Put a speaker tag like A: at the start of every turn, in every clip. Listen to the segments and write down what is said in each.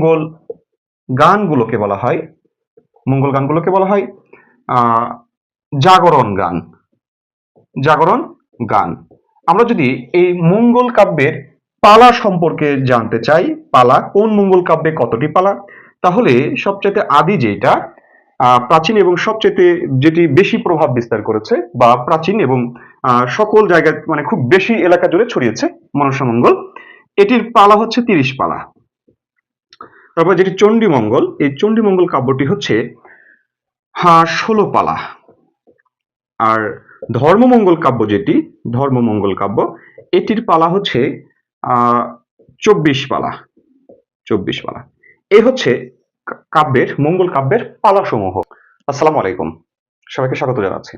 A: মঙ্গল গানগুলোকে বলা হয় জাগরণ গান। জাগরণ গান। আমরা যদি এই মঙ্গল কাব্যের পালা সম্পর্কে জানতে চাই, পালা কোন মঙ্গল কাব্যে কতটি পালা, তাহলে সবচেয়ে আদি যেটা প্রাচীন এবং সবচেয়ে যেটি বেশি প্রভাব বিস্তার করেছে বা প্রাচীন এবং সকল জায়গায় মানে খুব বেশি এলাকা জুড়ে ছড়িয়েছে মনসামঙ্গল, এটির পালা হচ্ছে 30 পালা। তারপর যেটি চণ্ডীমঙ্গল, এই চণ্ডীমঙ্গল কাব্যটি হচ্ছে 16 পালা। আর ধর্মমঙ্গল কাব্য যেটি ধর্মমঙ্গল কাব্য, এটির পালা হচ্ছে 24 পালা। 24 পালা। এই হচ্ছে মঙ্গল কাব্যের পালা সমূহ। আসসালামু আলাইকুম, সবাইকে স্বাগত জানাচ্ছি।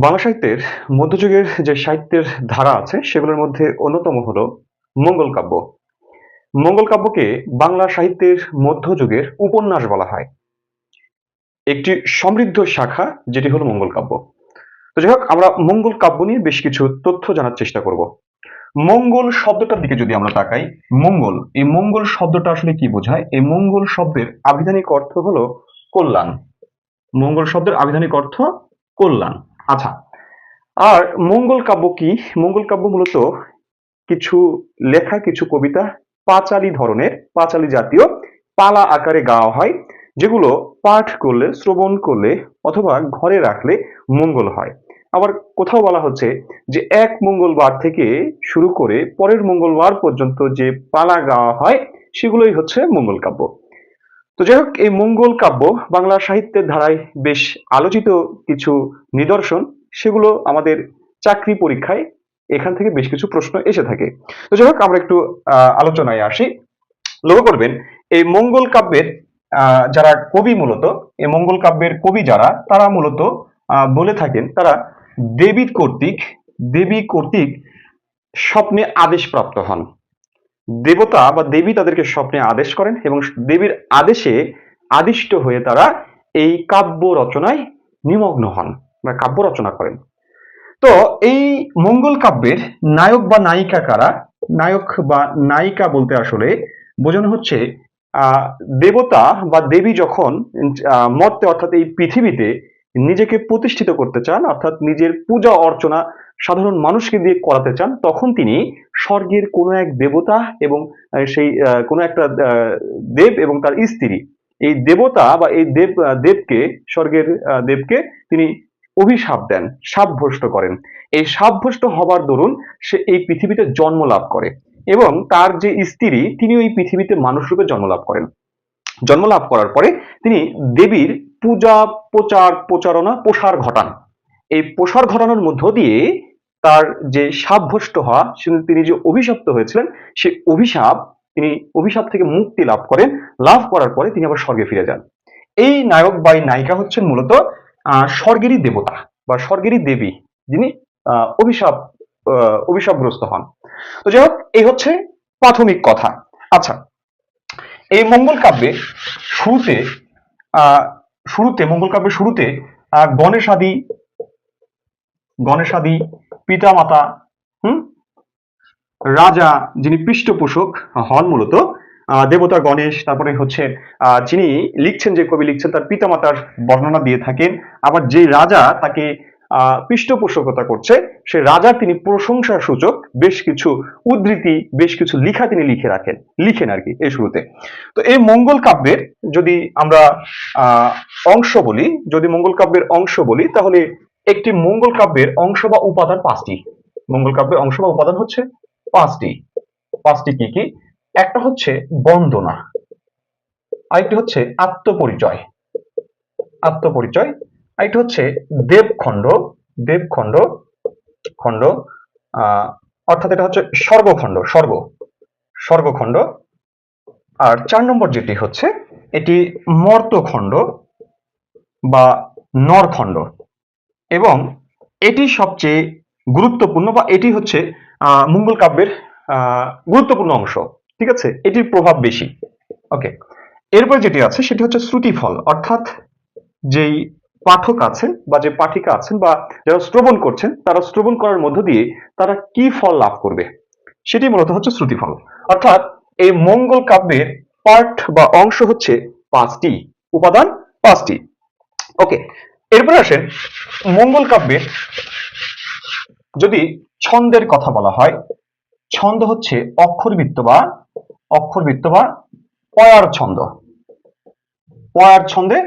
A: বাংলা সাহিত্যের মধ্যযুগের যে সাহিত্যের ধারা আছে সেগুলোর মধ্যে অন্যতম হলো মঙ্গল কাব্য। মঙ্গল কাব্যকে বাংলা সাহিত্যের মধ্যযুগের উপন্যাস বলা হয়। একটি সমৃদ্ধ শাখা যেটি হলো মঙ্গল কাব্য। তো যাই হোক, আমরা মঙ্গল কাব্য নিয়ে বেশ কিছু তথ্য জানার চেষ্টা করব। মঙ্গল শব্দটার দিকে যদি আমরা তাকাই, এই মঙ্গল শব্দটা আসলে কি বোঝায়? এই মঙ্গল শব্দের আবিধানিক অর্থ হলো কল্যাণ। মঙ্গল শব্দের আবিধানিক অর্থ কল্যাণ। আচ্ছা, আর মঙ্গল কাব্য কি? মঙ্গল কাব্য মূলত কিছু লেখা, কিছু কবিতা পাঁচালী ধরনের, পাঁচালী জাতীয় পালা আকারে গাওয়া হয়, যেগুলো পাঠ করলে, শ্রবণ করলে অথবা ঘরে রাখলে মঙ্গল হয়। আবার কোথাও বলা হচ্ছে যে এক মঙ্গলবার থেকে শুরু করে পরের মঙ্গলবার পর্যন্ত যে পালা গাওয়া হয় সেগুলোই হচ্ছে মঙ্গল কাব্য। তো যাই হোক, এই মঙ্গল কাব্য বাংলা সাহিত্যের ধারায় বেশ আলোচিত কিছু নিদর্শন, সেগুলো আমাদের চাকরি পরীক্ষায় এখান থেকে বেশ কিছু প্রশ্ন এসে থাকে। তো যাই হোক, আমরা একটু আলোচনায় আসি। লক্ষ্য করবেন, এই মঙ্গল কাব্যের যারা কবি, মূলত এই মঙ্গল কাব্যের কবি যারা, তারা মূলত বলে থাকেন তারা দেবী কর্তৃক স্বপ্নে আদেশ প্রাপ্ত হন। দেবতা বা দেবী তাদেরকে স্বপ্নে আদেশ করেন এবং দেবীর আদেশে আদিষ্ট হয়ে তারা এই কাব্য রচনায় নিমগ্ন হন বা কাব্য রচনা করেন। তো এই মঙ্গল কাব্যের নায়ক বা নায়িকা কারা? নায়ক বা নায়িকা বলতে আসলে বোঝানো হচ্ছে দেবতা বা দেবী যখন মর্তে অর্থাৎ এই পৃথিবীতে নিজেকে প্রতিষ্ঠিত করতে চান, অর্থাৎ নিজের পূজা অর্চনা সাধারণ মানুষকে দিয়ে করাতে চান, তখন তিনি স্বর্গের কোনো এক দেবতা এবং সেই কোনো একটা দেব এবং তার স্ত্রী, এই দেবতা বা এই দেবকে, স্বর্গের দেবকে তিনি অভিশাপ দেন, শাপভ্রষ্ট করেন। এই শাপভ্রষ্ট হবার দরুন সে এই পৃথিবীতে জন্ম লাভ করে এবং তার যে স্ত্রী, তিনি ওই পৃথিবীতে মানুষ রূপে জন্ম লাভ করেন। জন্ম লাভ করার পরে তিনি দেবীর পূজা, প্রসার ঘটান। এই প্রসার ঘটানোর মধ্য দিয়ে তার যে শাপভ্রষ্ট হওয়া, তিনি যে অভিশপ্ত হয়েছিলেন, সে অভিশাপ থেকে মুক্তি লাভ করেন। লাভ করার পরে তিনি আবার স্বর্গে ফিরে যান। এই নায়ক বা নায়িকা হচ্ছেন মূলত স্বর্গেরই দেবতা বা স্বর্গেরই দেবী, যিনি অভিশাপগ্রস্ত হন। তো যাই হোক, এই হচ্ছে প্রাথমিক কথা। আচ্ছা, এই মঙ্গল কাব্যে শুরুতে গণেশাদি পিতা মাতা, রাজা যিনি পৃষ্ঠপোষক হন, মূলত দেবতা গণেশ, তারপরে হচ্ছে যিনি লিখছেন, যে কবি লিখছেন, তার পিতামাতার বর্ণনা দিয়ে থাকেন। আবার যে রাজা তাকে পৃষ্ঠপোষকতা করছে, সে রাজার তিনি প্রশংসা সূচক বেশ কিছু উদ্ধৃতি, বেশ কিছু লিখা তিনি লিখেন আর কি এই শুরুতে। তো এই মঙ্গল কাব্যের যদি আমরা মঙ্গল কাব্যের অংশ বলি, তাহলে একটি মঙ্গল কাব্যের অংশ বা উপাদান 5টি। মঙ্গল কাব্যের অংশ বা উপাদান হচ্ছে 5টি। কি কি? একটা হচ্ছে বন্দনা, আরেকটি হচ্ছে আত্মপরিচয়, আরেকটি হচ্ছে দেবখণ্ড, অর্থাৎ এটা হচ্ছে স্বর্গখণ্ড। আর 4 নম্বর যেটি হচ্ছে, এটি মর্তখণ্ড বা নরখণ্ড, এবং এটি সবচেয়ে গুরুত্বপূর্ণ বা এটি হচ্ছে মঙ্গল কাব্যের গুরুত্বপূর্ণ অংশ। ঠিক আছে, এটির প্রভাব বেশি। ওকে, এরপর যেটি আছে সেটি হচ্ছে শ্রুতিফল, অর্থাৎ যেই পাঠক আছেন বা যে পাঠিকা আছেন বা যারা শ্রবণ করছেন, তারা শ্রবণ করার মধ্য দিয়ে তারা কি ফল লাভ করবে, সেটি মূলত হচ্ছে শ্রুতিফল। অর্থাৎ এই মঙ্গল কাব্যের পার্ট বা অংশ হচ্ছে 5টি, উপাদান 5টি। ওকে, এরপরে আসেন মঙ্গল কাব্যের যদি ছন্দের কথা বলা হয়, ছন্দ হচ্ছে অক্ষরবৃত্ত বা পয়ার ছন্দ, পয়ার ছন্দে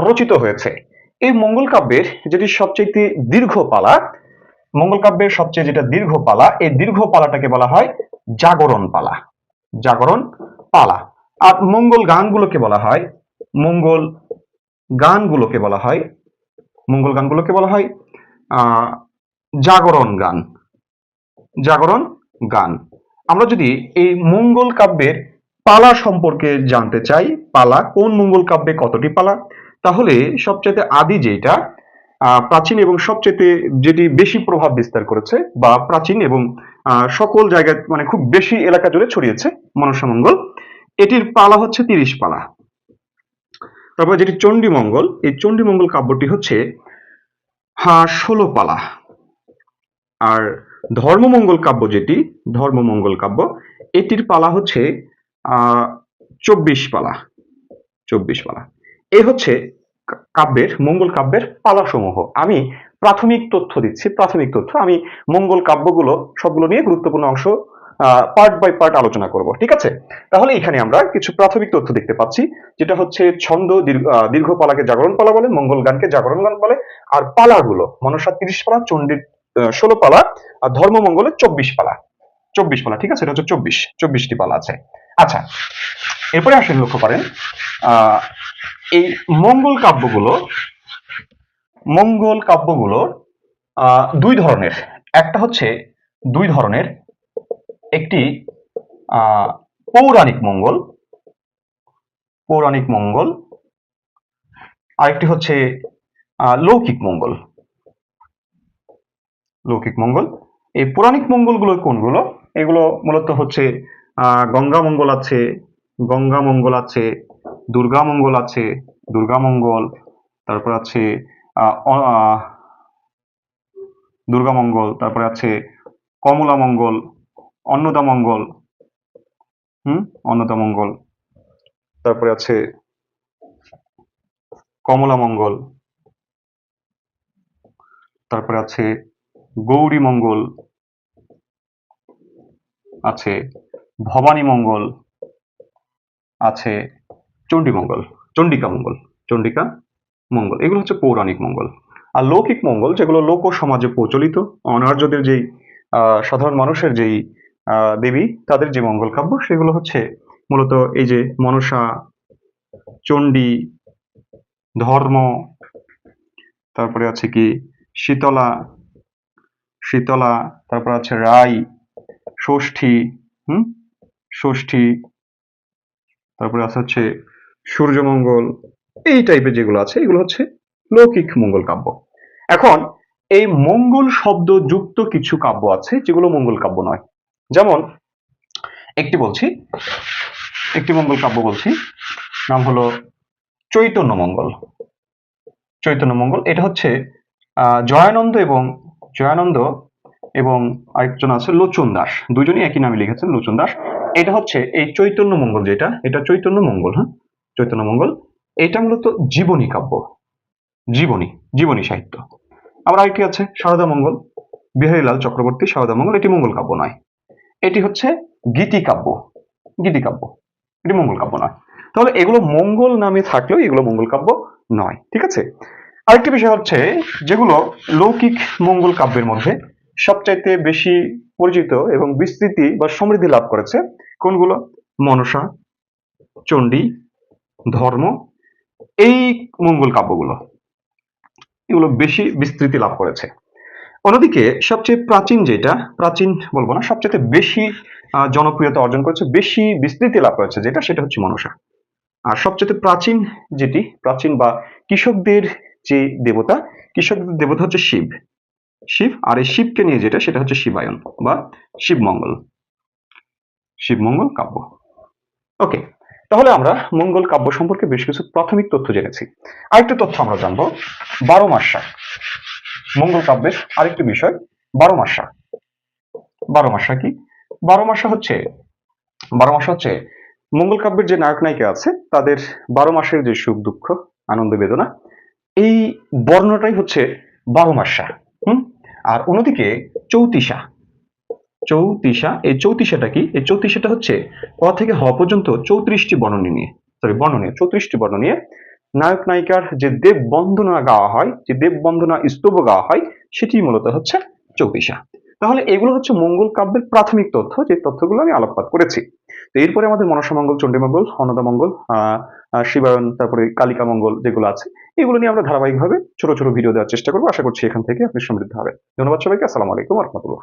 A: রচিত হয়েছে। এই মঙ্গল কাব্যের যেটি সবচেয়ে দীর্ঘ পালা, মঙ্গল কাব্যের সবচেয়ে যেটা দীর্ঘ পালা, এই দীর্ঘ পালাটাকে বলা হয় জাগরণ পালা, জাগরণ পালা। আর মঙ্গল গানগুলোকে বলা হয় মঙ্গল গানগুলোকে বলা হয় মঙ্গল গানগুলোকে বলা হয় আহ জাগরণ গান, জাগরণ গান। আমরা যদি এই মঙ্গল কাব্যের পালা সম্পর্কে জানতে চাই, পালা কোন মঙ্গল কাব্যে কতটি পালা, তাহলে সবচেয়ে আদি যেটা প্রাচীন এবং সবচেয়ে যেটি বেশি প্রভাব বিস্তার করেছে বা প্রাচীন এবং সকল জায়গায় মানে খুব বেশি এলাকা জুড়ে ছড়িয়েছে মনসামঙ্গল, এটির পালা হচ্ছে 30 পালা। তারপর যেটি চণ্ডীমঙ্গল, এই চণ্ডীমঙ্গল কাব্যটি হচ্ছে 16 পালা। আর ধর্মমঙ্গল কাব্য যেটি, ধর্মমঙ্গল কাব্য, এটির পালা হচ্ছে 24 পালা, 24 পালা। এই হচ্ছে কাব্যের, মঙ্গল কাব্যের পালা সমূহ। আমি প্রাথমিক তথ্য দিচ্ছি, প্রাথমিক তথ্য। আমি মঙ্গল কাব্যগুলো সবগুলো নিয়ে গুরুত্বপূর্ণ অংশ পার্ট বাই পার্ট আলোচনা করব, ঠিক আছে? তাহলে এখানে আমরা কিছু প্রাথমিক তথ্য দেখতে পাচ্ছি, যেটা হচ্ছে ছন্দ দীর্ঘ পালাকে জাগরণ পালা বলে, মঙ্গল গানকে জাগরণ গান বলে। আর পালাগুলো মনসার 30 পালা, চণ্ডীর 16 পালা, আর ধর্মমঙ্গলের 24 পালা, 24 পালা, ঠিক আছে? এটা হচ্ছে 24টি পালা আছে। আচ্ছা, এরপরে আসেন লক্ষ্য করেন এই মঙ্গল কাব্যগুলো দুই ধরনের। একটা হচ্ছে একটি পৌরাণিক মঙ্গল, আরেকটি হচ্ছে লৌকিক মঙ্গল। এই পৌরাণিক মঙ্গলগুলো কোনগুলো? এগুলো মূলত হচ্ছে গঙ্গা মঙ্গল আছে, দুর্গা মঙ্গল, তারপর আছে দুর্গা মঙ্গল, তারপরে আছে কমলা মঙ্গল, অন্নদা মঙ্গল, তারপরে আছে কমলা মঙ্গল, তারপরে আছে গৌরী মঙ্গল, আছে ভবানী মঙ্গল, আছে চণ্ডিকা মঙ্গল। এগুলো হচ্ছে পৌরাণিক মঙ্গল। আর লৌকিক মঙ্গল, যেগুলো লোক সমাজে প্রচলিত, অনার্যদের যেই সাধারণ মানুষের যেই দেবী, তাদের যে মঙ্গল কাব্য, সেগুলো হচ্ছে মূলত এই যে মনসা, চণ্ডী, ধর্ম, তারপরে আছে কি শীতলা, তারপর আছে রাই, ষষ্ঠী, তারপরে আছে হচ্ছে সূর্যমঙ্গল। এই টাইপের যেগুলো আছে, এগুলো হচ্ছে লৌকিক মঙ্গল কাব্য। এখন এই মঙ্গল শব্দ যুক্ত কিছু কাব্য আছে যেগুলো মঙ্গল কাব্য নয়। যেমন একটি মঙ্গল কাব্য বলছি, নাম হলো চৈতন্য মঙ্গল। এটা হচ্ছে জয়ানন্দ এবং আরেকজন আছে লোচন দাস, দুজনই একই নামে লিখেছেন, লোচন দাস। এটা হচ্ছে এই চৈতন্য মঙ্গল, এটা চৈতন্য মঙ্গল, চৈতন্য মঙ্গল। এটা মূলত জীবনী কাব্য, জীবনী সাহিত্য। আবার আরেকটি আছে সারদা মঙ্গল, বিহারীলাল চক্রবর্তী সারদা মঙ্গল, এটি মঙ্গল কাব্য নয়। এটি হচ্ছে গীতি কাব্য, এটি মঙ্গল কাব্য নয়। তাহলে এগুলো মঙ্গল নামে থাকলেও এগুলো মঙ্গল কাব্য নয়, ঠিক আছে? আরেকটি বিষয় হচ্ছে, যেগুলো লৌকিক মঙ্গল কাব্যের মধ্যে সবচাইতে বেশি পরিচিত এবং বিস্তৃতি বা সমৃদ্ধি লাভ করেছে, কোনগুলো? মনসা, চণ্ডী, ধর্ম, এই মঙ্গল কাব্যগুলো, এগুলো বেশি বিস্তৃতি লাভ করেছে। অন্যদিকে সবচেয়ে প্রাচীন বলবো না, সবচেয়ে বেশি জনপ্রিয়তা অর্জন করেছে, বেশি বিস্তৃতি লাভ করেছে সেটা হচ্ছে মনসা। আর সবচেয়ে প্রাচীন বা কৃষকদের যে দেবতা, হচ্ছে শিব। আর এই শিবকে নিয়ে সেটা হচ্ছে শিবায়ন বা শিবমঙ্গল কাব্য। ওকে, তাহলে আমরা মঙ্গল কাব্য সম্পর্কে বেশ কিছু প্রাথমিক তথ্য জেনেছি। আরেকটা তথ্য আমরা জানবো, 12 মাসা। মঙ্গল কাব্যের আরেকটি বিষয় 12 মাসা। 12 মাসা কি? 12 মাসা হচ্ছে মঙ্গল কাব্যের যে নায়ক নায়িকা আছে তাদের 12 মাসের যে সুখ দুঃখ আনন্দ বেদনা এই বর্ণনাটাই হচ্ছে 12 মাসা। আর অন্যদিকে চৌতিসা, এই চৌতিসাটা কি? এই চৌতিসাটা হচ্ছে ক থেকে হ পর্যন্ত 34টি বর্ণ নিয়ে 34টি বর্ণ নিয়ে নায়ক নায়িকার যে দেব বন্দনা গাওয়া হয়, যে দেব বন্দনা স্তব গাওয়া হয়, সেটি মূলত হচ্ছে চৌতিসা। তাহলে এগুলো হচ্ছে মঙ্গল কাব্যের প্রাথমিক তথ্য, যে তথ্যগুলো আমি আলোকপাত করেছি। তো এরপরে আমাদের মনসামঙ্গল, চণ্ডীমঙ্গল, অন্নদামঙ্গল, শিবায়ন, তারপরে কালিকা মঙ্গল যেগুলো আছে, এগুলো নিয়ে আমরা ধারাবাহিকভাবে ছোট ছোট ভিডিও দেওয়ার চেষ্টা করবো। আশা করছি এখান থেকে আপনি সমৃদ্ধ হবেন। ধন্যবাদ সবাইকে। আসসালামু আলাইকুম ওয়া রাহমাতুল্লাহ।